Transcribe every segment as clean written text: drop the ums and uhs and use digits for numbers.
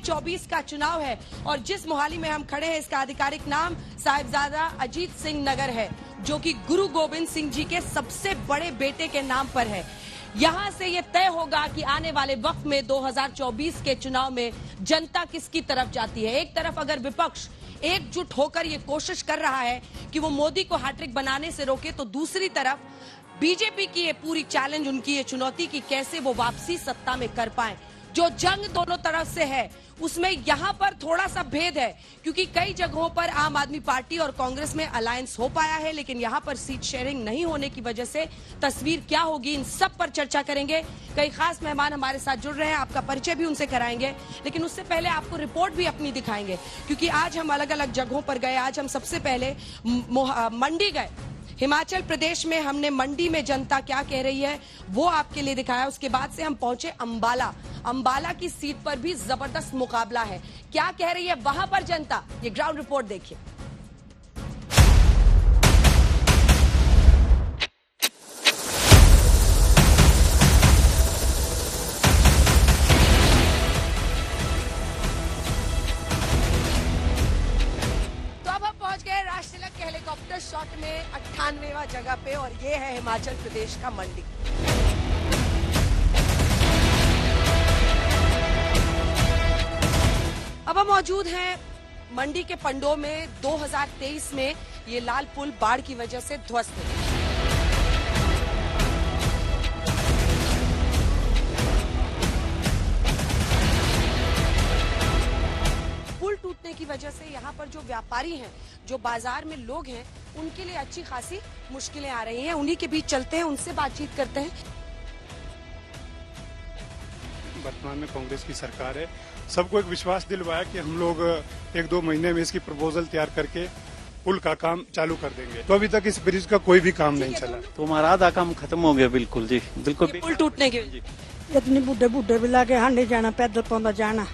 2024 का चुनाव है और जिस मोहाली में हम खड़े हैं इसका आधिकारिक नाम साहिबजादा अजीत सिंह नगर है, जो कि गुरु गोविंद सिंह जी के सबसे बड़े बेटे के नाम पर है। यहां से ये तय होगा कि आने वाले वक्त में 2024 के चुनाव में जनता किसकी तरफ जाती है। एक तरफ अगर विपक्ष एकजुट होकर ये कोशिश कर रहा है कि वो मोदी को हैट्रिक बनाने से रोके, तो दूसरी तरफ बीजेपी की ये पूरी चैलेंज, उनकी ये चुनौती कि कैसे वो वापसी सत्ता में कर पाए। जो जंग दोनों तरफ से है उसमें यहां पर थोड़ा सा भेद है, क्योंकि कई जगहों पर आम आदमी पार्टी और कांग्रेस में अलायंस हो पाया है, लेकिन यहां पर सीट शेयरिंग नहीं होने की वजह से तस्वीर क्या होगी, इन सब पर चर्चा करेंगे। कई खास मेहमान हमारे साथ जुड़ रहे हैं, आपका परिचय भी उनसे कराएंगे, लेकिन उससे पहले आपको रिपोर्ट भी अपनी दिखाएंगे, क्योंकि आज हम अलग अलग जगहों पर गए। आज हम सबसे पहले मंडी गए, हिमाचल प्रदेश में हमने मंडी में जनता क्या कह रही है वो आपके लिए दिखाया। उसके बाद से हम पहुंचे अंबाला की सीट पर भी जबरदस्त मुकाबला है। क्या कह रही है वहां पर जनता, ये ग्राउंड रिपोर्ट देखिए। हेलीकॉप्टर शॉट में 98वां जगह पे, और ये है हिमाचल प्रदेश का मंडी। अब हम मौजूद हैं मंडी के पंडों में। 2023 में ये लाल पुल बाढ़ की वजह से ध्वस्त है। टूटने की वजह से यहाँ पर जो व्यापारी हैं, जो बाजार में लोग हैं, उनके लिए अच्छी खासी मुश्किलें आ रही हैं। उन्हीं के बीच चलते हैं, उनसे बातचीत करते हैं। वर्तमान में कांग्रेस की सरकार है, सबको एक विश्वास दिलवाया कि हम लोग 1-2 महीने में इसकी प्रपोजल तैयार करके पुल का काम चालू कर देंगे। तो अभी तक इस ब्रिज का कोई भी काम नहीं चला। तो हमारा आधा काम खत्म हो गया। बिल्कुल जी, बिल्कुल। पुल टूटने की वजह से इतने बुढ़े भी लाके हांडे जाना, पैदल पौधा जाना।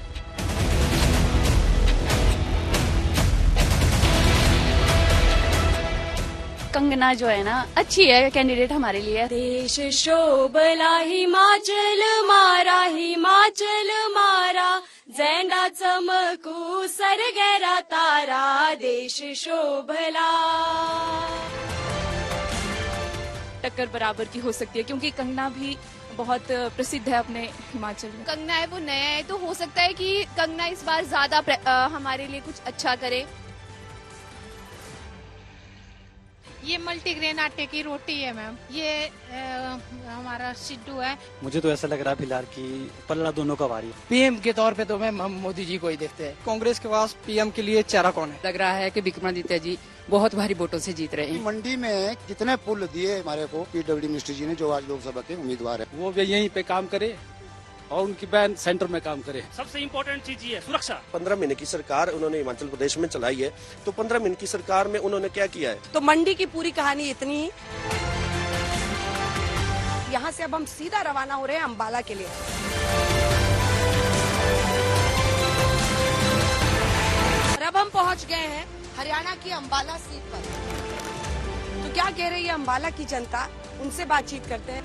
कंगना जो है ना अच्छी है कैंडिडेट हमारे लिए। देश शोभला हिमाचल मारा झेंडा चमकू सरगेरा तारा, देश शोभला। टक्कर बराबर की हो सकती है, क्योंकि कंगना भी बहुत प्रसिद्ध है अपने हिमाचल में। कंगना है वो नया है, तो हो सकता है कि कंगना इस बार ज्यादा हमारे लिए कुछ अच्छा करे। ये मल्टीग्रेन आटे की रोटी है मैम, ये हमारा सिड्डू है। मुझे तो ऐसा लग रहा है फिलहाल कि पल्ला दोनों का भारी है। पीएम के तौर पे तो मैम हम मोदी जी को ही देखते हैं। कांग्रेस के पास पीएम के लिए चेहरा कौन है? लग रहा है कि विक्रमादित्य जी बहुत भारी वोटों से जीत रहे हैं। मंडी में कितने पुल दिए हमारे को पीडब्ल्यू मिनिस्टर जी ने, जो आज लोकसभा के उम्मीदवार है, वो भी यहीं पे काम करे और उनकी बहन सेंटर में काम करे। सबसे इम्पोर्टेंट चीज ये है सुरक्षा। 15 महीने की सरकार उन्होंने हिमाचल प्रदेश में चलाई है, तो 15 महीने की सरकार में उन्होंने क्या किया है? तो मंडी की पूरी कहानी इतनी ही। यहाँ से अब हम सीधा रवाना हो रहे हैं अंबाला के लिए। और अब हम पहुँच गए हैं हरियाणा की अंबाला सीट पर। तो क्या कह रही है अंबाला की जनता, उनसे बातचीत करते हैं।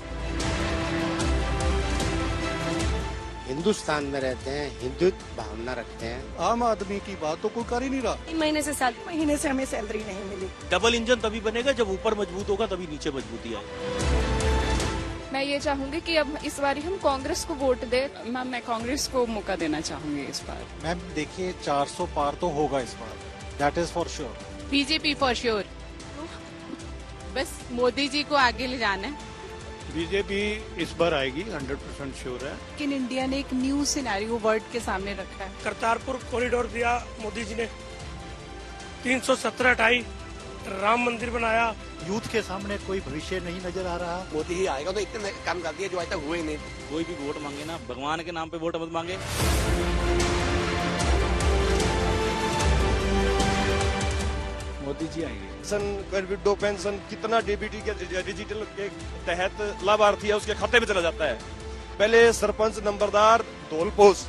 हिंदुस्तान में रहते हैं, हिंदुत्व भावना रखते हैं। आम आदमी की बात तो कोई कर ही नहीं रहा। 3 महीने से हमें सैलरी नहीं मिली। डबल इंजन तभी बनेगा जब ऊपर मजबूत होगा, तभी नीचे मजबूती आएगी। मैं ये चाहूंगी कि अब इस बार हम कांग्रेस को वोट दे। मैम मैं कांग्रेस को मौका देना चाहूंगी इस बार। मैम देखिए 400 पार तो होगा इस बार, that is for sure. BJP for sure. बस मोदी जी को आगे ले जाना है। बीजेपी इस बार आएगी, 100% श्योर है। लेकिन इंडिया ने एक न्यू सिनेरियो वर्ल्ड के सामने रखा है। करतारपुर कॉरिडोर दिया मोदी जी ने, 317 हटाई, राम मंदिर बनाया। यूथ के सामने कोई भविष्य नहीं नजर आ रहा। मोदी ही आएगा, तो इतने काम कर दिए जो आज तक हुए ही नहीं। कोई भी वोट मांगे ना, भगवान के नाम पे वोट मत मांगे। मोदी जी आएंगे। विडो पेंशन कितना डीबीटी के डिजिटल के तहत लाभार्थी है उसके खाते में चला जाता है। पहले सरपंच नंबरदार धोलपोस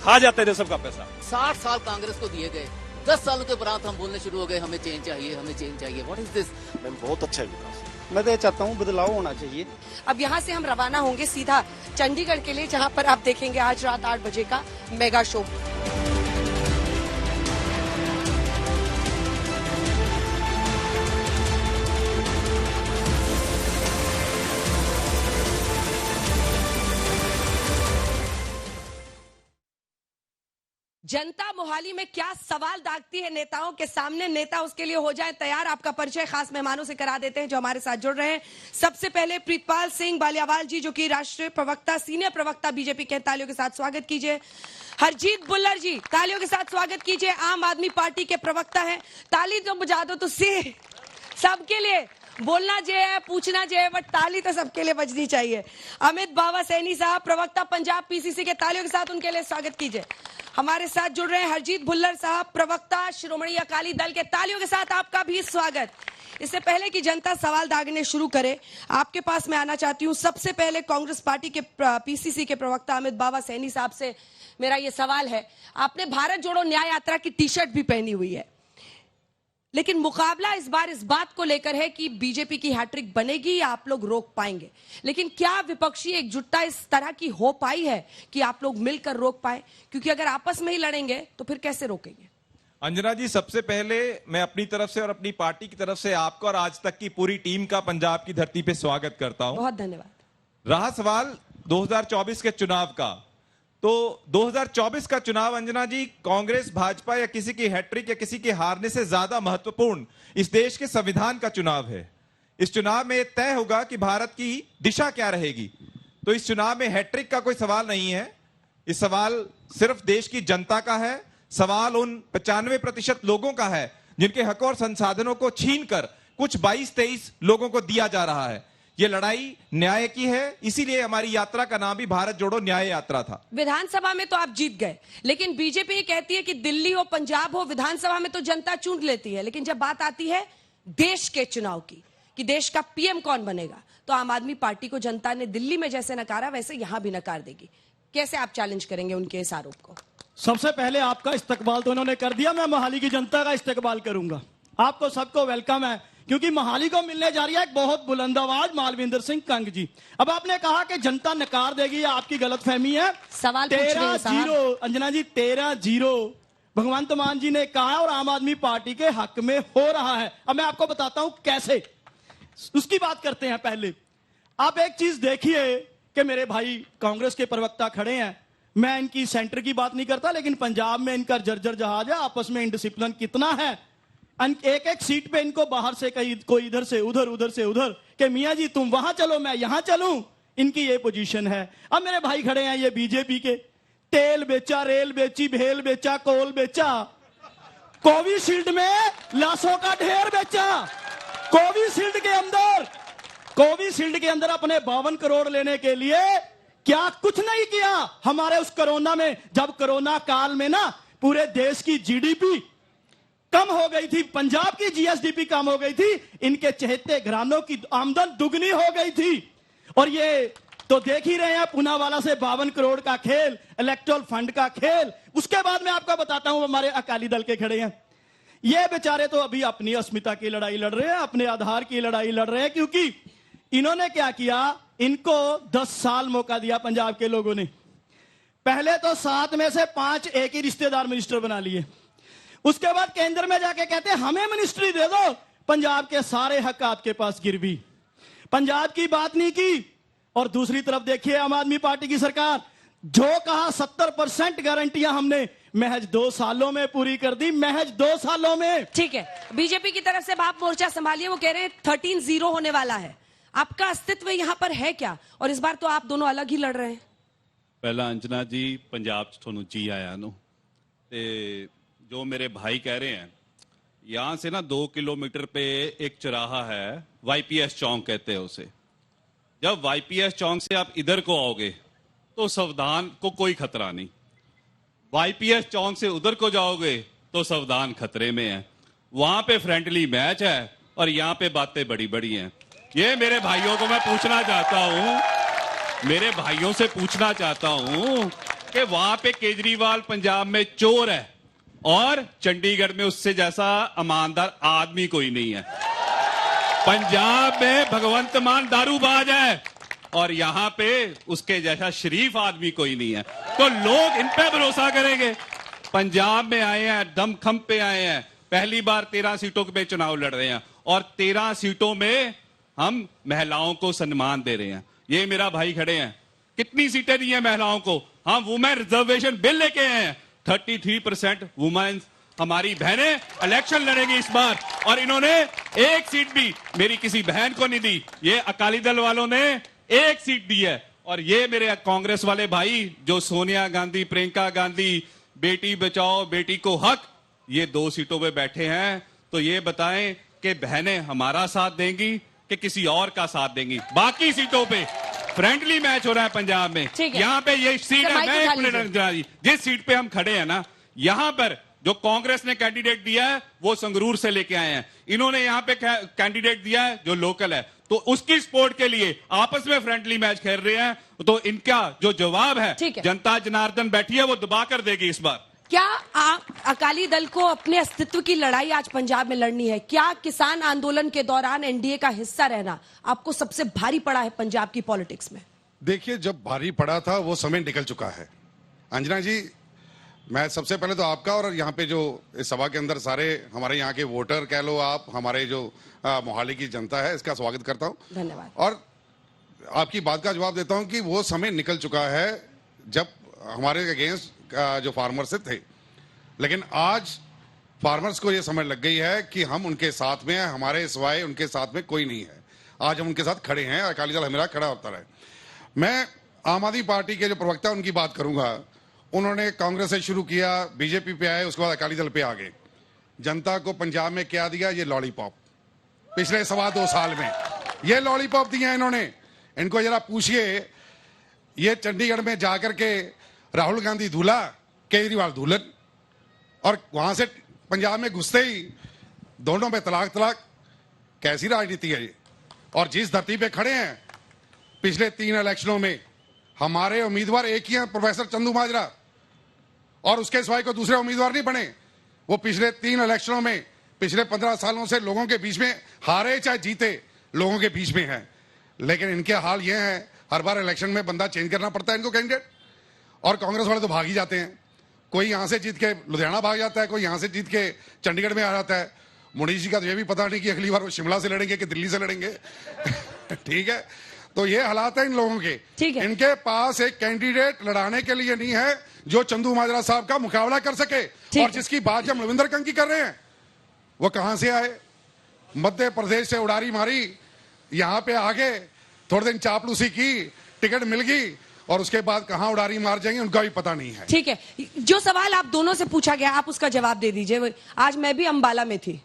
खा जाते थे सबका पैसा। 60 साल कांग्रेस को दिए गए, 10 सालों के बाद हम बोलने शुरू हो गए हमें चेंज चाहिए, हमें चेंज चाहिए। What is this? मैम बहुत अच्छा है विकास। मैं तो चाहता हूँ बदलाव होना चाहिए। अब यहाँ से हम रवाना होंगे सीधा चंडीगढ़ के लिए, जहाँ पर आप देखेंगे आज रात 8 बजे का मेगा शो। जनता मोहाली में क्या सवाल दागती है नेताओं के सामने, नेता उसके लिए हो जाए तैयार। आपका परिचय खास मेहमानों से करा देते हैं जो हमारे साथ जुड़ रहे हैं। सबसे पहले प्रीतपाल सिंह बालियावाल जी, जो कि राष्ट्रीय प्रवक्ता, सीनियर प्रवक्ता बीजेपी के, तालियों के साथ स्वागत कीजिए। हरजीत बुल्लर जी, तालियों के साथ स्वागत कीजिए, आम आदमी पार्टी के प्रवक्ता हैं। ताली तो बजा दो तुसी सबके लिए, बोलना जे है, पूछना जे है, बट ताली तो सबके लिए बजनी चाहिए। अमित बाबा सैनी साहब, प्रवक्ता पंजाब पीसीसी के, तालियों के साथ उनके लिए स्वागत कीजिए। हमारे साथ जुड़ रहे हैं हरजीत भुल्लर साहब, प्रवक्ता श्रोमणी अकाली दल के, तालियों के साथ आपका भी स्वागत। इससे पहले कि जनता सवाल दागने शुरू करे, आपके पास मैं आना चाहती हूं। सबसे पहले कांग्रेस पार्टी के पीसीसी के प्रवक्ता अमित बाबा सैनी साहब से मेरा ये सवाल है। आपने भारत जोड़ो न्याय यात्रा की टी शर्ट भी पहनी हुई है, लेकिन मुकाबला इस बार इस बात को लेकर है कि बीजेपी की हैट्रिक बनेगी या आप लोग रोक पाएंगे। लेकिन क्या विपक्षी एकजुटता इस तरह की हो पाई है कि आप लोग मिलकर रोक पाए? क्योंकि अगर आपस में ही लड़ेंगे तो फिर कैसे रोकेंगे? अंजना जी, सबसे पहले मैं अपनी तरफ से और अपनी पार्टी की तरफ से आपको और आज तक की पूरी टीम का पंजाब की धरती पे स्वागत करता हूं। बहुत धन्यवाद। रहा सवाल 2024 के चुनाव का, तो 2024 का चुनाव अंजना जी कांग्रेस भाजपा या किसी की हैट्रिक या किसी के हारने से ज्यादा महत्वपूर्ण इस देश के संविधान का चुनाव है। इस चुनाव में तय होगा कि भारत की दिशा क्या रहेगी। तो इस चुनाव में हैट्रिक का कोई सवाल नहीं है, इस सवाल सिर्फ देश की जनता का है। सवाल उन 95% लोगों का है जिनके हक और संसाधनों को छीनकर कुछ 22-23 लोगों को दिया जा रहा है। ये लड़ाई न्याय की है, इसीलिए हमारी यात्रा का नाम भी भारत जोड़ो न्याय यात्रा था। विधानसभा में तो आप जीत गए, लेकिन बीजेपी कहती है कि दिल्ली हो पंजाब हो, विधानसभा में तो जनता चुन लेती है। लेकिन जब बात आती है देश के चुनाव की कि देश का पीएम कौन बनेगा, तो आम आदमी पार्टी को जनता ने दिल्ली में जैसे नकारा वैसे यहां भी नकार देगी। कैसे आप चैलेंज करेंगे उनके इस आरोप को? सबसे पहले आपका इस्तकबाल तो उन्होंने कर दिया, मैं मोहाली की जनता का इस्तकबाल करूंगा। आपको सबको वेलकम है, क्योंकि मोहाली को मिलने जा रही है एक बहुत बुलंद आवाज, मालविंदर सिंह कंग जी। अब आपने कहा कि जनता नकार देगी, आपकी गलतफहमी है। सवाल 13-0 अंजना जी, 13-0 भगवंत मान जी ने कहा और आम आदमी पार्टी के हक में हो रहा है। अब मैं आपको बताता हूं कैसे, उसकी बात करते हैं। पहले आप एक चीज देखिए कि मेरे भाई कांग्रेस के प्रवक्ता खड़े हैं, मैं इनकी सेंटर की बात नहीं करता, लेकिन पंजाब में इनका जर्जर जहाज है, आपस में इंडिसिप्लिन कितना है। एक एक सीट पे इनको बाहर से कहीं कोई इधर से उधर, उधर से उधर, कि मियां जी तुम वहां चलो मैं यहां चलूं, इनकी ये पोजीशन है। अब मेरे भाई खड़े हैं ये बीजेपी के, तेल बेचा, रेल बेची, भेल बेचा, कोल बेचा, कोविशील्ड में लाशों का ढेर बेचा, कोविशील्ड के अंदर अपने 52 करोड़ लेने के लिए क्या कुछ नहीं किया। हमारे उस कोरोना में, जब कोरोना काल में ना पूरे देश की जीडीपी कम हो गई थी, पंजाब की जीएसडीपी कम हो गई थी, इनके चहेते घरानों की आमदन दुगनी हो गई थी। और ये तो देख ही रहे हैं, पूनावाला से 52 करोड़ का खेल, इलेक्टोरल फंड का खेल। उसके बाद मैं आपको बताता हूं, हमारे अकाली दल के खड़े हैं, ये बेचारे तो अभी अपनी अस्मिता की लड़ाई लड़ रहे हैं, अपने आधार की लड़ाई लड़ रहे हैं। क्योंकि इन्होंने क्या किया, इनको 10 साल मौका दिया पंजाब के लोगों ने। पहले तो 7 में से 5 एक ही रिश्तेदार मिनिस्टर बना लिए, उसके बाद केंद्र में जाके कहते हैं हमें मिनिस्ट्री दे दो, पंजाब के सारे हक आपके पास गिरवी, पंजाब की बात नहीं की। और दूसरी तरफ देखिए आम आदमी पार्टी की सरकार, जो कहा 70% गारंटियां हमने महज 2 सालों में पूरी कर दी, महज 2 सालों में। ठीक है, बीजेपी की तरफ से आप मोर्चा संभालिए, वो कह रहे हैं 13-0 होने वाला है। आपका अस्तित्व यहां पर है क्या? और इस बार तो आप दोनों अलग ही लड़ रहे हैं। पहला अंजना जी, पंजाब च थोनू जी आया नो, ते जो मेरे भाई कह रहे हैं, यहां से ना 2 किलोमीटर पे एक चौराहा है, वाईपीएस चौक कहते हैं उसे। जब वाईपीएस चौक से आप इधर को आओगे तो सावधान को कोई खतरा नहीं, वाईपीएस चौक से उधर को जाओगे तो सावधान खतरे में है। वहां पे फ्रेंडली मैच है और यहाँ पे बातें बड़ी बड़ी हैं। ये मेरे भाइयों को मैं पूछना चाहता हूं, मेरे भाइयों से पूछना चाहता हूं कि वहां पे केजरीवाल पंजाब में चोर है और चंडीगढ़ में उससे जैसा ईमानदार आदमी कोई नहीं है। पंजाब में भगवंत मान दारूबाज है और यहां पे उसके जैसा शरीफ आदमी कोई नहीं है। तो लोग इन पे भरोसा करेंगे। पंजाब में आए हैं, दमखम पे आए हैं, पहली बार 13 सीटों पे चुनाव लड़ रहे हैं और 13 सीटों में हम महिलाओं को सम्मान दे रहे हैं। ये मेरा भाई खड़े हैं, कितनी सीटें दी हैं महिलाओं को? हम वुमेन रिजर्वेशन बिल लेके आए हैं, 33% वुमेन्स हमारी बहनें इलेक्शन लड़ेंगी इस बार, और इन्होंने एक सीट भी मेरी किसी बहन को नहीं दी। ये अकाली दल वालों ने एक सीट दी है। और ये मेरे कांग्रेस वाले भाई जो सोनिया गांधी, प्रियंका गांधी, बेटी बचाओ बेटी को हक, ये 2 सीटों पे बैठे हैं, तो ये बताएं कि बहनें हमारा साथ देंगी कि किसी और का साथ देंगी। बाकी सीटों पे फ्रेंडली मैच हो रहा है पंजाब में। यहाँ पे ये सीट है, मैं एक मिनट अंजना जी, जिस सीट पे हम खड़े हैं ना, यहाँ पर जो कांग्रेस ने कैंडिडेट दिया है वो संगरूर से लेके आए हैं, इन्होंने यहाँ पे कैंडिडेट दिया है जो लोकल है, तो उसकी सपोर्ट के लिए आपस में फ्रेंडली मैच खेल रहे हैं। तो इनका जो जवाब है जनता जनार्दन बैठी है वो दबा कर देगी इस बार। क्या अकाली दल को अपने अस्तित्व की लड़ाई आज पंजाब में लड़नी है? क्या किसान आंदोलन के दौरान एनडीए का हिस्सा रहना आपको सबसे भारी पड़ा है पंजाब की पॉलिटिक्स में? देखिए, जब भारी पड़ा था वो समय निकल चुका है। अंजना जी, मैं सबसे पहले तो आपका और यहाँ पे जो इस सभा के अंदर सारे हमारे यहाँ के वोटर कह लो आप, हमारे जो मोहाली की जनता है, इसका स्वागत करता हूँ। धन्यवाद। और आपकी बात का जवाब देता हूँ कि वो समय निकल चुका है जब हमारे अगेंस्ट जो फार्मर्स थे, लेकिन आज फार्मर्स को ये समझ लग गई है कि हम उनके साथ में हैं, हमारे सिवाय उनके साथ में कोई नहीं है। आज हम उनके साथ खड़े हैं, अकाली दल हमेशा खड़ा होता रहे। मैं आम आदमी पार्टी के जो प्रवक्ता उनकी बात करूंगा। उन्होंने कांग्रेस से शुरू किया, बीजेपी पे आए, उसके बाद अकाली दल पे आ गए। जनता को पंजाब में क्या दिया? ये लॉलीपॉप। पिछले 2.25 साल में ये लॉलीपॉप दिया इन्होंने। इनको जरा पूछिए, ये चंडीगढ़ में जाकर के राहुल गांधी दूल्हा, केजरीवाल दुल्हन, और वहां से पंजाब में घुसते ही दोनों में तलाक तलाक। कैसी राजनीति है ये? और जिस धरती पे खड़े हैं, पिछले 3 इलेक्शनों में हमारे उम्मीदवार एक ही हैं, प्रोफेसर चंदू माजरा, और उसके सिवाय कोई दूसरे उम्मीदवार नहीं बने। वो पिछले 3 इलेक्शनों में पिछले 15 सालों से लोगों के बीच में हारे चाहे जीते, लोगों के बीच में हैं। लेकिन इनके हाल ये हैं, हर बार इलेक्शन में बंदा चेंज करना पड़ता है इनको कैंडिडेट। और कांग्रेस वाले तो भाग ही जाते हैं। कोई यहां से जीत के लुधियाना भाग जाता है, कोई यहां से जीत के चंडीगढ़ में आ जाता है। मुनीष जी का तो ये भी पता नहीं कि अगली बार वो शिमला से लड़ेंगे कि दिल्ली से लड़ेंगे। ठीक है, तो ये हालात है इन लोगों के। इनके पास एक कैंडिडेट लड़ाने के लिए नहीं है जो चंदू माजरा साहब का मुकाबला कर सके। और जिसकी बात जब मलविंदर कंकी कर रहे हैं, वो कहां से आए? मध्य प्रदेश से उड़ारी मारी, यहां पे आगे थोड़े दिन चापलूसी की, टिकट मिल गई, और उसके बाद कहां उड़ारी मार जाएंगे उनका भी पता नहीं है। ठीक है, जो सवाल आप दोनों से पूछा गया आप उसका जवाब दे दीजिए। आज मैं भी अंबाला में थी,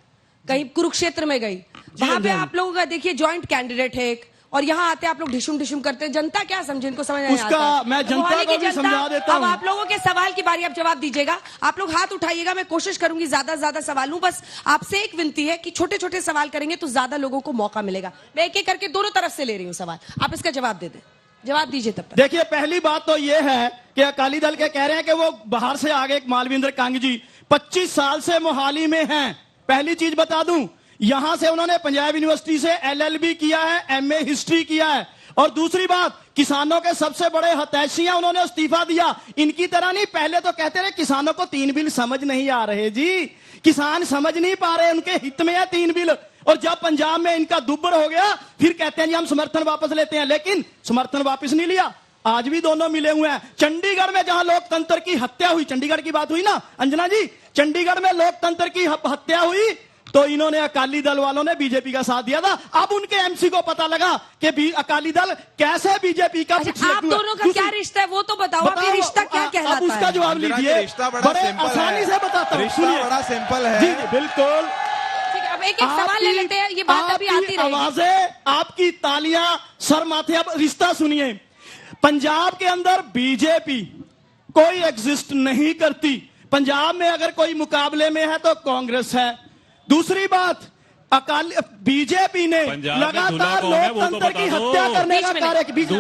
कहीं कुरुक्षेत्र में गई, वहां पे आप लोगों का देखिए ज्वाइंट कैंडिडेट है एक, और यहाँ आते आप लोग ढिशुम ढिशुम करते हैं। जनता क्या समझे, इनको समझ नहीं आता। मैं जनता को भी समझा देता हूं। अब आप लोगों के सवाल की बारी, आप जवाब दीजिएगा। आप लोग हाथ उठाइएगा, मैं कोशिश करूंगी ज्यादा से ज्यादा सवाल लूं। बस आपसे एक विनती है कि छोटे छोटे सवाल करेंगे तो ज्यादा लोगों को मौका मिलेगा। मैं एक एक करके दोनों तरफ से ले रही हूँ सवाल, आप इसका जवाब दे दें। जवाब दीजिए तब तक। देखिए, पहली बात तो ये है कि अकाली दल के कह रहे हैं कि वो बाहर से आ गए। मालविंदर कांग जी 25 साल से मोहाली में हैं। पहली चीज बता दूं, यहां से उन्होंने पंजाब यूनिवर्सिटी से LLB किया है, MA हिस्ट्री किया है। और दूसरी बात, किसानों के सबसे बड़े हतैशी हैं, उन्होंने इस्तीफा दिया। इनकी तरह नहीं, पहले तो कहते रहे किसानों को 3 बिल समझ नहीं आ रहे जी, किसान समझ नहीं पा रहे, उनके हित में है 3 बिल। और जब पंजाब में इनका दुब्बर हो गया, फिर कहते हैं जी हम समर्थन वापस लेते हैं, लेकिन समर्थन वापस नहीं लिया। आज भी दोनों मिले हुए हैं। चंडीगढ़ में जहां लोकतंत्र की हत्या हुई, चंडीगढ़ की बात हुई ना अंजना जी, चंडीगढ़ में लोकतंत्र की हत्या हुई तो इन्होंने अकाली दल वालों ने बीजेपी का साथ दिया था। अब उनके MC को पता लगा कि अकाली दल कैसे बीजेपी का। आप दोनों का क्या रिश्ता है वो तो बताओ, अभी रिश्ता क्या कहलाता है? उसका जवाब लीजिए, बड़े आसानी से बताता हूँ। रिश्ता बड़ा सिंपल है। जी बिल्कुल। अब एक एक सवाल ले लेते हैं, ये बात अभी आती रहेगी। आवाजें, आपकी तालियां, सर माथे। अब रिश्ता सुनिए, पंजाब के अंदर बीजेपी कोई एग्जिस्ट नहीं करती। पंजाब में अगर कोई मुकाबले में है तो कांग्रेस है। दूसरी बात, अकाली बीजेपी ने लगातार लोकतंत्र की हत्या करने का कार्य। बीच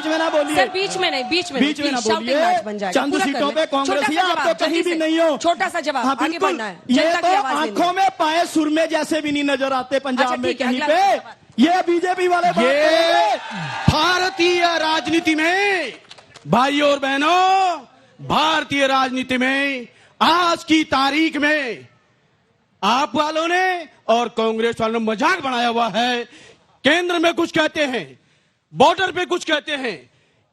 में ना बोलिए सर, बीच में नहीं, बीच में ना बोलिए। चंद सीटों पे कांग्रेस ही, आप तो कहीं भी नहीं हो। छोटा सा जवाब, आगे बढ़ना है। ये तो आंखों में पाए सुरमे जैसे भी नहीं नजर आते पंजाब में कहीं पे। ये बीजेपी वाले, ये भारतीय राजनीति में भाइयों और बहनों, भारतीय राजनीति में आज की तारीख में आप वालों ने और कांग्रेस वालों ने मजाक बनाया हुआ है। केंद्र में कुछ कहते हैं, बॉर्डर पे कुछ कहते हैं।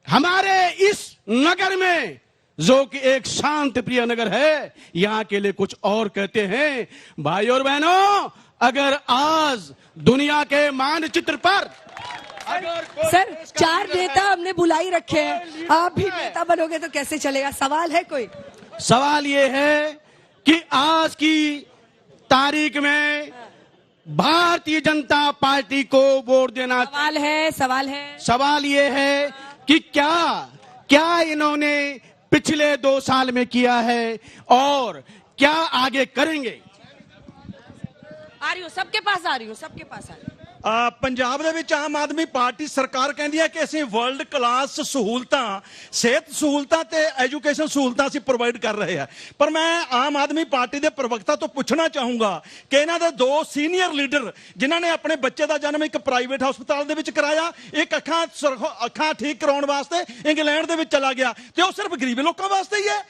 हमारे इस नगर में जो कि एक शांत प्रिय नगर है, यहां के लिए कुछ और कहते हैं। भाई और बहनों, अगर आज दुनिया के मानचित्र पर सर 4 नेता हमने बुलाई रखे हैं, आप भी नेता बनोगे तो कैसे चलेगा? सवाल है कोई? सवाल ये है कि आज की तारीख में भारतीय जनता पार्टी को वोट देना सवाल ये है कि क्या इन्होंने पिछले 2 साल में किया है और क्या आगे करेंगे। आ रही हूँ, सबके पास आ रही हूँ। ਪੰਜਾਬ ਦੇ ਵਿੱਚ ਆਮ ਆਦਮੀ ਪਾਰਟੀ ਸਰਕਾਰ ਕਹਿੰਦੀ ਹੈ ਕਿ ਅਸੀਂ ਵਰਲਡ ਕਲਾਸ ਸਹੂਲਤਾਂ, ਸਿਹਤ ਸਹੂਲਤਾਂ ਤੇ ਐਜੂਕੇਸ਼ਨ ਸਹੂਲਤਾਂ ਅਸੀਂ ਪ੍ਰੋਵਾਈਡ ਕਰ ਰਹੇ ਹਾਂ। ਪਰ ਮੈਂ ਆਮ ਆਦਮੀ ਪਾਰਟੀ ਦੇ ਪ੍ਰਵਕਤਾ ਤੋਂ ਪੁੱਛਣਾ ਚਾਹੂੰਗਾ ਕਿ ਇਹਨਾਂ ਦੇ 2 ਸੀਨੀਅਰ ਲੀਡਰ ਜਿਨ੍ਹਾਂ ਨੇ ਆਪਣੇ ਬੱਚੇ ਦਾ ਜਨਮ ਇੱਕ ਪ੍ਰਾਈਵੇਟ ਹਸਪਤਾਲ ਦੇ ਵਿੱਚ ਕਰਾਇਆ, ਇੱਕ ਅੱਖਾਂ ਠੀਕ ਕਰਾਉਣ ਵਾਸਤੇ ਇੰਗਲੈਂਡ ਦੇ ਵਿੱਚ ਚਲਾ ਗਿਆ, ਤੇ ਉਹ ਸਿਰਫ ਗਰੀਬ ਲੋਕਾਂ ਵਾਸਤੇ ਹੀ ਹੈ।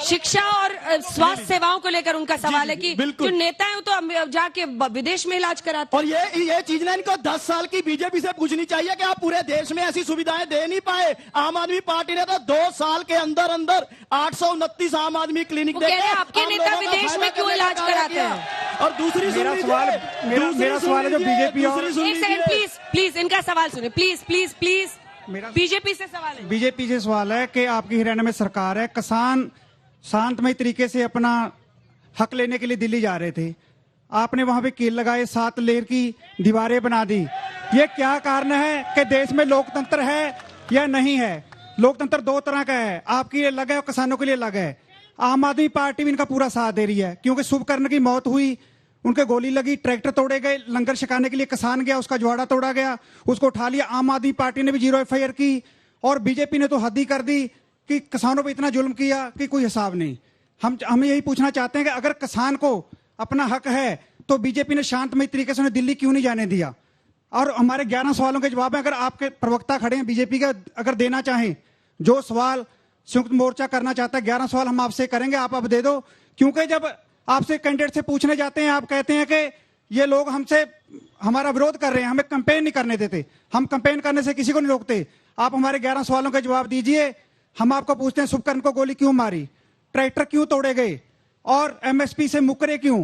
शिक्षा और स्वास्थ्य सेवाओं को लेकर उनका सवाल है कि जो नेता है तो जाके विदेश में इलाज कराते और ये चीज ना इनको 10 साल की बीजेपी से पूछनी चाहिए कि आप पूरे देश में ऐसी सुविधाएं दे नहीं पाए। आम आदमी पार्टी ने तो 2 साल के अंदर 829 आम आदमी क्लिनिक देखे। आपके नेता विदेश में क्यों इलाज कराते हैं? और दूसरी मेरा सवाल है जो बीजेपी और एक सेकंड प्लीज इनका सवाल सुने प्लीज। बीजेपी से सवाल है। बीजेपी से सवाल है कि आपकी हरियाणा में सरकार है, किसान शांतमय तरीके से अपना हक लेने के लिए दिल्ली जा रहे थे, आपने वहां पे कील लगाए, 7 लेयर की दीवारें बना दी। ये क्या कारण है कि देश में लोकतंत्र है या नहीं है? लोकतंत्र 2 तरह का है, आपके लिए अलग है और किसानों के लिए अलग है। आम आदमी पार्टी भी इनका पूरा साथ दे रही है, क्योंकि शुभकर्ण की मौत हुई, उनके गोली लगी, ट्रैक्टर तोड़े गए, लंगर छकाने के लिए किसान गया, उसका जुआड़ा तोड़ा गया, उसको उठा लिया। आम आदमी पार्टी ने भी 0 FIR की और बीजेपी ने तो हद ही कर दी कि किसानों पे इतना जुल्म किया कि कोई हिसाब नहीं। हम यही पूछना चाहते हैं कि अगर किसान को अपना हक है तो बीजेपी ने शांतमय तरीके से उन्हें दिल्ली क्यों नहीं जाने दिया? और हमारे 11 सवालों के जवाब में अगर आपके प्रवक्ता खड़े हैं बीजेपी का, अगर देना चाहें, जो सवाल संयुक्त मोर्चा करना चाहता है, 11 सवाल हम आपसे करेंगे, आप अब दे दो। क्योंकि जब आपसे कैंडिडेट से पूछने जाते हैं, आप कहते हैं कि ये लोग हमसे हमारा विरोध कर रहे हैं, हमें कैंपेन नहीं करने देते। हम कैंपेन करने से किसी को नहीं रोकते। आप हमारे 11 सवालों के जवाब दीजिए। हम आपको पूछते हैं शुभकर्ण को गोली क्यों मारी, ट्रैक्टर क्यों तोड़े गए और MSP से मुकरे क्यों?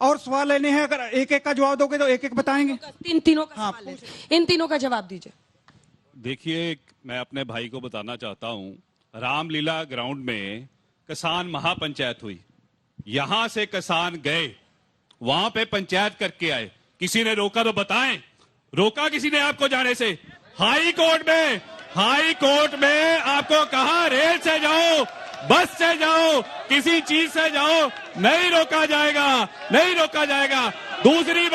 और सवाल लेने हैं, अगर एक का जवाब दोगे तो एक बताएंगे। तीनों का सवाल है, इन तीनों का जवाब दीजिए। देखिए, मैं अपने भाई को बताना चाहता हूं, रामलीला ग्राउंड में किसान महापंचायत हुई, यहां से किसान गए, वहां पे पंचायत करके आए, किसी ने रोका तो बताएं? रोका किसी ने आपको जाने से? हाई कोर्ट में आपको कहा रेल से जाओ, बस से जाओ, किसी चीज से जाओ, नहीं रोका जाएगा। दूसरी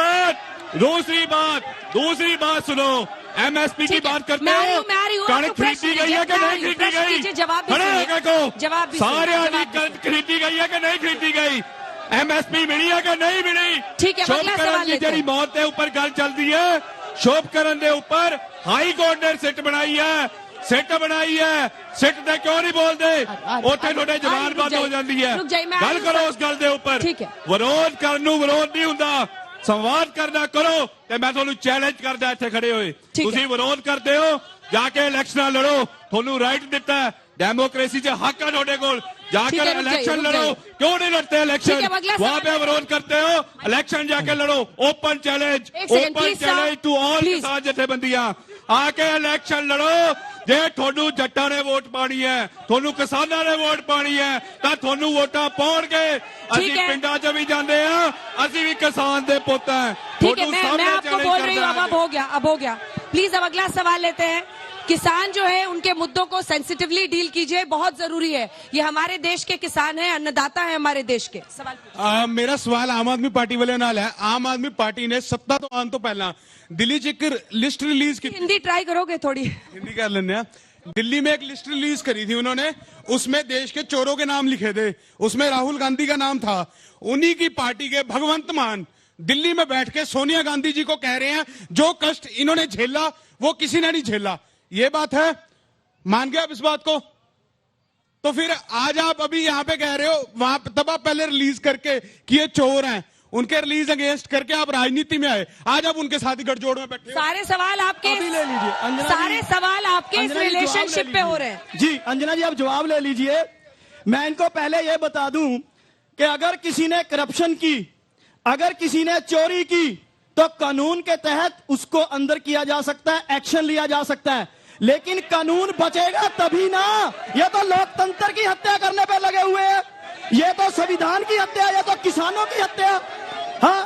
बात सुनो, MSP की बात करते हो, कणक खरीदी गई है कि नहीं खरीदी गई? सारे कणक खरीदी गई है कि नहीं खरीदी गई? MSP मिली है कि नहीं मिली? शोभकरण की जेरी मौत के ऊपर गल चलती है, शोभकरण के ऊपर हाई कोर्ट ने सिट बनाई है, सिट ते क्यों नहीं बोलते? उत्थे थोड़े जबान बंद हो जाती है। गल करो उस गल के ऊपर। विरोध करने नूं विरोध नहीं हुंदा, संवाद करना करो। ते मैं तुहानूं चैलेंज करदा इत्थे खड़े होए, तुसीं विरोध करते हो, जाके इलेक्शन लड़ो, तुहानूं राइट दिता है, डेमोक्रेसी च हक है तुहाडे कोल, जाकर इलेक्शन लड़ो। क्यों नहीं लड़ते इलेक्शन? वहां पे विरोध करते हो, इलेक्शन जाके लड़ो। ओपन चैलेंज टू ऑल किसान जथेबंदियां, आके इलेक्शन लड़ो। जे थोनू जट्टां ने वोट पानी है, थोनू किसानां ने वोट पानी है, तां थोनू वोटां पाउणगे। असीं पिंडां च भी जांदे हां, असीं भी किसान दे पुत्त हैं। ठीक है, मैं आपको बोल रही हूँ, अब हो गया। प्लीज अब अगला सवाल लेते हैं। किसान जो है उनके मुद्दों को सेंसिटिवली डील कीजिए, बहुत जरूरी है। ये हमारे देश के किसान हैं, अन्नदाता है हमारे देश के। सवाल मेरा सवाल आम आदमी पार्टी वाले नाल है। आम आदमी पार्टी ने सत्ता तो आने तो पहला दिल्ली च एक लिस्ट रिलीज की, हिंदी ट्राई करोगे थोड़ी? हिंदी कर लेने हैं। दिल्ली में एक लिस्ट रिलीज करी थी उन्होंने, उसमें देश के चोरों के नाम लिखे थे, उसमें राहुल गांधी का नाम था। उन्हीं की पार्टी के भगवंत मान दिल्ली में बैठ के सोनिया गांधी जी को कह रहे हैं जो कष्ट इन्होंने झेला वो किसी ने नहीं झेला। ये बात है, मान गए आप इस बात को? तो फिर आज आप अभी यहाँ पे कह रहे हो, वहां तब आप पहले रिलीज करके कि ये चोर हैं, उनके रिलीज अगेंस्ट करके आप राजनीति में आए, आज आप उनके साथ ही गठजोड़ में बैठे। सारे सवाल आपके अभी ले लीजिए अंजना सारे जी, सवाल आपके इस अंजना जी, रिलेशनशिप पे हो रहे हैं। जी अंजना जी, आप जवाब ले लीजिए। मैं इनको पहले ये बता दूं कि अगर किसी ने करप्शन की, अगर किसी ने चोरी की, तो कानून के तहत उसको अंदर किया जा सकता है, एक्शन लिया जा सकता है, लेकिन कानून बचेगा तभी ना। ये तो लोकतंत्र की हत्या करने पे लगे हुए हैं, ये तो संविधान की हत्या, ये तो किसानों की हत्या। हाँ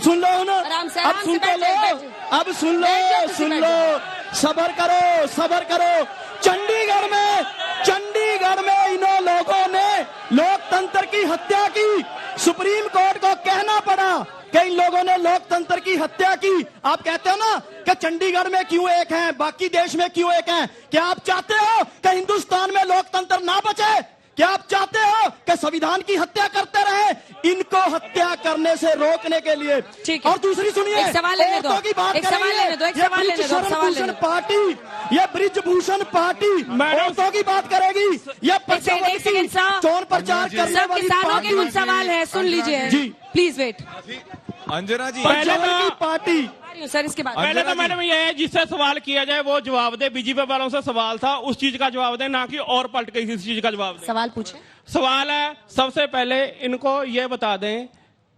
सुन लो ना, अब सुन तो लो, अब सुन लो, सबर करो, सबर करो। चंडीगढ़ में इन लोगों ने लोकतंत्र की हत्या की, सुप्रीम कोर्ट को कहना पड़ा कि इन लोगों ने लोकतंत्र की हत्या की। आप कहते हो ना कि चंडीगढ़ में क्यों एक हैं, बाकी देश में क्यों एक हैं? क्या आप चाहते हो कि हिंदुस्तान में लोकतंत्र ना बचे? क्या आप चाहते हो कि संविधान की हत्या करते रहे? इनको हत्या करने से रोकने के लिए। और दूसरी सुनिए, एक सवाल लेने दो, की बात एक सवाल लेने दो, एक सवाल लेने दो, सवाल लेने दो। पार्टी, ये ब्रिजभूषण पार्टी औरतों की बात करेगी, ये चोर प्रचार करने वाली किसानों के कुछ सवाल है, सुन लीजिए जी, प्लीज वेट। अंजना जी, की पार्टी सर, इसके बाद पहले तो मैडम ये है, जिससे सवाल किया जाए वो जवाब दे। बीजेपी वालों से सवाल था, उस चीज का जवाब दे, ना कि और पलट के किसी चीज का जवाब दे। सवाल पूछे। सवाल है, सबसे पहले इनको ये बता दें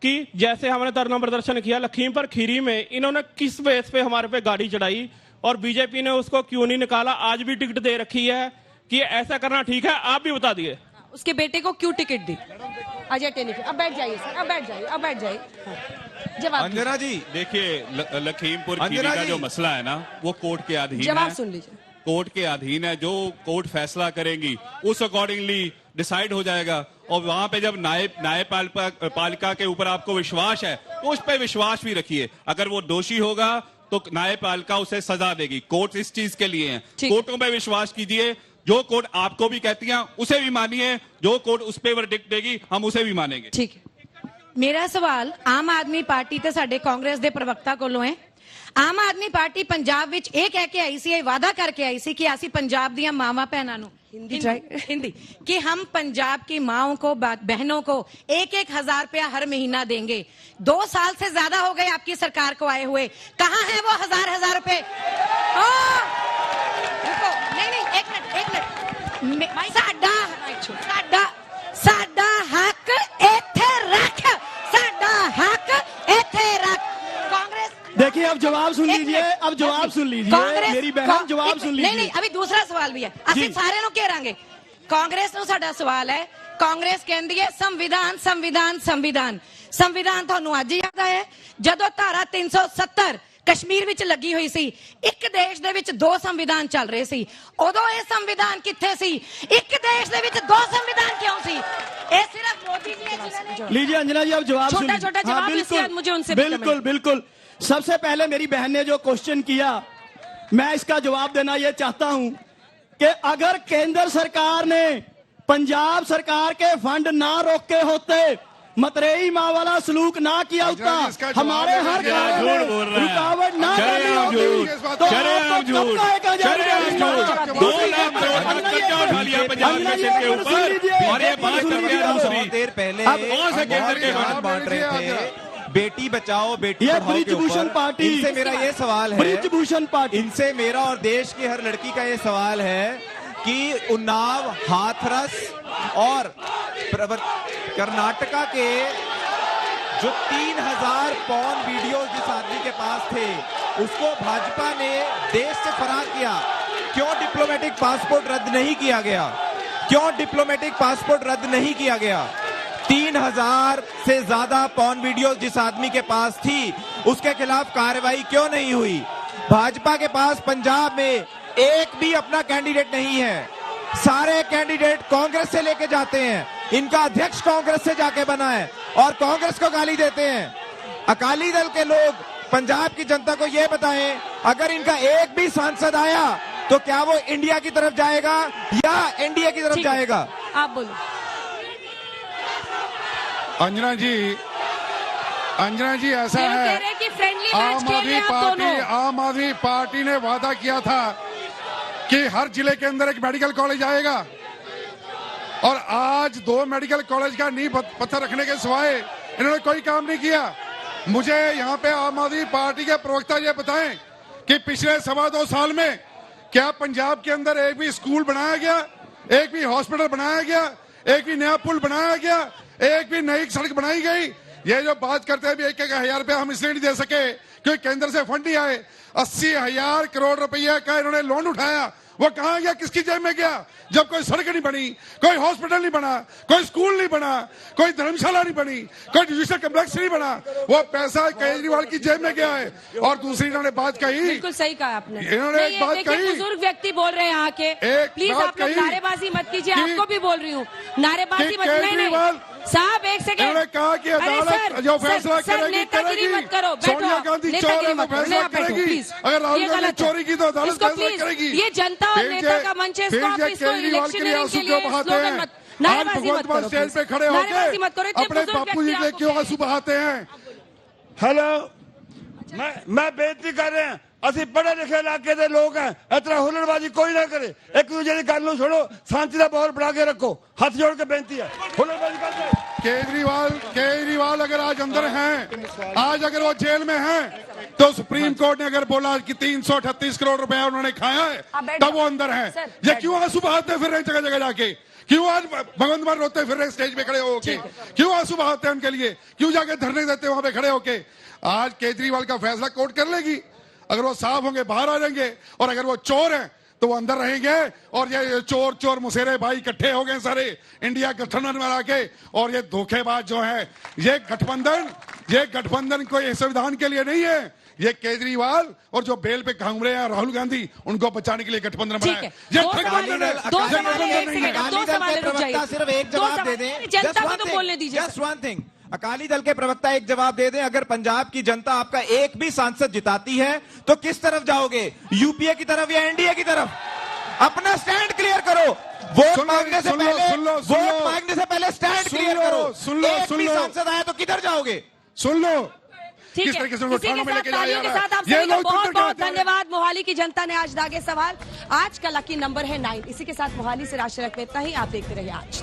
कि जैसे हमने धरना प्रदर्शन किया लखीमपुर खीरी में, इन्होंने किस बेस पे हमारे पे गाड़ी चढ़ाई और बीजेपी ने उसको क्यों नहीं निकाला? आज भी टिकट दे रखी है कि ऐसा करना ठीक है, आप भी बता दिए। उसके बेटे को क्यों टिकट दी? अजय टेनिक, अब बैठ जाइए सर, अब बैठ जाइए, अब बैठ जाइए। जवाब अंजना जी, देखिए लखीमपुर खीरी का जो मसला है ना, वो कोर्ट के अधीन है। जवाब सुन लीजिए। कोर्ट के अधीन है, जो कोर्ट फैसला करेंगी उस अकॉर्डिंगली डिसाइड हो जाएगा। और वहां पे जब न्यायपालिका के ऊपर आपको विश्वास है तो उस पर विश्वास भी रखिए। अगर वो दोषी होगा तो न्यायपालिका उसे सजा देगी। कोर्ट इस चीज के लिए है, कोर्टों पे विश्वास कीजिए। जो कोर्ट आपको भी कहती है उसे भी मानिए, जो कोर्ट उस पे वर्डिक्ट देगी हम उसे भी मानेंगे। ठीक है। मेरा सवाल आम आदमी पार्टी ते साडे कांग्रेस दे प्रवक्ता कोलों है। आम आदमी पार्टी पंजाब विच ਇਹ कह के आई सी, वादा करके आई सी कि ਅਸੀਂ पंजाब दियां मावां भैनां नूं हिंदी कि हम पंजाब की माओं को, बहनों को 1,000 रुपया हर महीना देंगे। 2 साल से ज्यादा हो गए आपकी सरकार को आए हुए, कहाँ है वो हजार रुपए? नहीं, एक मिनट, साडा हक इत्थे रख, साडा हक इत्थे रख। कांग्रेस, देखिए अब जवाब सुन लीजिए, अब जवाब सुन लीजिए मेरी बहन, जवाब सुन लीजिए। नहीं, अभी दूसरा सवाल भी है, ਅਸੀਂ सारे ਨੂੰ घेरांगे। कांग्रेस ਨੂੰ ਸਾਡਾ ਸਵਾਲ ਹੈ, कांग्रेस ਕਹਿੰਦੀ ਹੈ ਸੰਵਿਧਾਨ ਤੁਹਾਨੂੰ ਅੱਜ ਯਾਦ ਆਇਆ ਜਦੋਂ ਧਾਰਾ 370 ਕਸ਼ਮੀਰ ਵਿੱਚ ਲੱਗੀ ਹੋਈ ਸੀ। ਇੱਕ ਦੇਸ਼ ਦੇ ਵਿੱਚ 2 ਸੰਵਿਧਾਨ ਚੱਲ ਰਹੇ ਸੀ, ਉਦੋਂ ਇਹ ਸੰਵਿਧਾਨ ਕਿੱਥੇ ਸੀ? ਇੱਕ देश ਦੇ ਵਿੱਚ 2 संविधान क्यों सी? ये सिर्फ मोदी जी है जिन्होंने। लीजिए अंजना जी, अब जवाब छोटा जवाब, इसके बाद मुझे उनसे बिल्कुल। सबसे पहले मेरी बहन ने जो क्वेश्चन किया, मैं इसका जवाब देना यह चाहता हूं कि अगर केंद्र सरकार ने पंजाब सरकार के फंड ना रोके होते, मतरेई माँ वाला सलूक ना किया होता, हमारे हर कार्य में रुकावट ना करनी होती, तो देर पहले बांट रहे थे बेटी बचाओ बेटी पढ़ाओ के ऊपर। इनसे मेरा ये सवाल है, ब्रिजभूषण पार्टी, इनसे मेरा और देश की हर लड़की का ये सवाल है कि उन्नाव, हाथरस और कर्नाटका के जो 3000 पॉर्न वीडियो जिस आदमी के पास थे उसको भाजपा ने देश से फरार किया। क्यों डिप्लोमेटिक पासपोर्ट रद्द नहीं किया गया? क्यों डिप्लोमेटिक पासपोर्ट रद्द नहीं किया गया? 3000 से ज्यादा पॉर्न वीडियो जिस आदमी के पास थी उसके खिलाफ कार्रवाई क्यों नहीं हुई? भाजपा के पास पंजाब में एक भी अपना कैंडिडेट नहीं है, सारे कैंडिडेट कांग्रेस से लेके जाते हैं। इनका अध्यक्ष कांग्रेस से जाके बना है और कांग्रेस को गाली देते हैं। अकाली दल के लोग पंजाब की जनता को यह बताएं, अगर इनका एक भी सांसद आया तो क्या वो इंडिया की तरफ जाएगा या एनडीए की तरफ जाएगा? आप बोलो। अंजना जी ऐसा है, आम आदमी पार्टी ने वादा किया था कि हर जिले के अंदर एक मेडिकल कॉलेज आएगा। और आज 2 मेडिकल कॉलेज का नींव पत्थर रखने के सिवाय इन्होंने कोई काम नहीं किया। मुझे यहाँ पे आम आदमी पार्टी के प्रवक्ता ये बताएं कि पिछले 2.25 साल में क्या पंजाब के अंदर एक भी स्कूल बनाया गया, एक भी हॉस्पिटल बनाया गया, एक भी नया पुल बनाया गया, एक भी नई सड़क बनाई गई? ये जो बात करते हैं भी 1,000 रुपया हम इसलिए नहीं दे सके क्योंकि केंद्र से फंड नहीं आए। 80,000 करोड़ रुपया का इन्होंने लोन उठाया, वो कहां गया, किसकी जेब में गया? जब कोई सड़क नहीं बनी, कोई हॉस्पिटल नहीं बना, कोई स्कूल नहीं बना, कोई धर्मशाला नहीं बनी, कोई जुडिशल कम्प्लेक्स नहीं बना, वो पैसा केजरीवाल की जेब में गया है। और दूसरी इन्होंने बात कही, बिल्कुल सही कहा आपने, इन्होंने एक बात कही, बुजुर्ग व्यक्ति बोल रहे हैं यहाँ के, प्लीज आप लोग नारेबाजी मत कीजिए, आपको भी बोल रही हूँ नारेबाजी मत। नहीं साहब एक सेकंड, इन्होंने कहा कि अदालत जो फैसला करेगी करेगी, सोनिया गांधी चोर है तो फैसला करेगी, अगर राहुल गांधी चोरी की तो अदालत फैसला करेगी। ये जनता और नेता का मंच है, इसको आप इसको इलेक्शनरिंग के लिए स्लोगन मत, नारेबाजी मत करो, स्टेज पे खड़े होकर अपने बापू जी के क्यों आंसू बहाते हैं? हेलो, मैं बेनती कर रहे हैं, ਅਸੀਂ पढ़े लिखे इलाके के लोग हैं, इतना हुलड़बाजी कोई ना करे, एक दूसरे की गल छोड़ो, शांति का माहौल बना के रखो, हाथ जोड़ के बेनती है। हुलड़बाजी करते केजरीवाल अगर आज अंदर हैं, आज अगर वो जेल में हैं, तो सुप्रीम कोर्ट ने अगर बोला कि 338 करोड़ रुपया उन्होंने खाया है तब वो अंदर हैं। ये क्यों आंसू बहाते फिर रहे जगह जगह जाके? क्यों आज भगवंत मान रोते फिर रहे स्टेज पे खड़े होके? क्यों आंसू बहाते हैं उनके लिए? क्यों जाके धरने देते वहां पे खड़े होके? आज केजरीवाल का फैसला कोर्ट कर लेगी। अगर वो साफ होंगे बाहर आ जाएंगे, और अगर वो चोर हैं तो वो अंदर रहेंगे। और ये चोर चोर मुसेरे भाई इकट्ठे हो गए सारे इंडिया गठबंधन में आके, और ये धोखेबाज जो है, ये गठबंधन कोई संविधान के लिए नहीं है, ये केजरीवाल और जो बेल पे घूम रहे हैं राहुल गांधी, उनको बचाने के लिए गठबंधन बनाया। ये गठबंधन है, सिर्फ एक जवाब दे दें, जनता को तो बोलने दीजिए। Just one thing, Akali Dal के प्रवक्ता एक जवाब दे दें, अगर पंजाब की जनता आपका एक भी सांसद जिताती है तो किस तरफ जाओगे, यूपीए की तरफ या एनडीए की तरफ? अपना स्टैंड क्लियर करो, वोट मांगने से पहले स्टैंड क्लियर करो। एक भी सांसद आया तो किधर जाओगे? सुन लो, किस तरीके से तालियों के साथ आप सभी का बहुत बहुत धन्यवाद। मोहाली की जनता ने आज दागे सवाल। आज का लकी नंबर है 9। इसी के साथ मोहाली से राज शरक में इतना ही। आप देखते रहिए आज।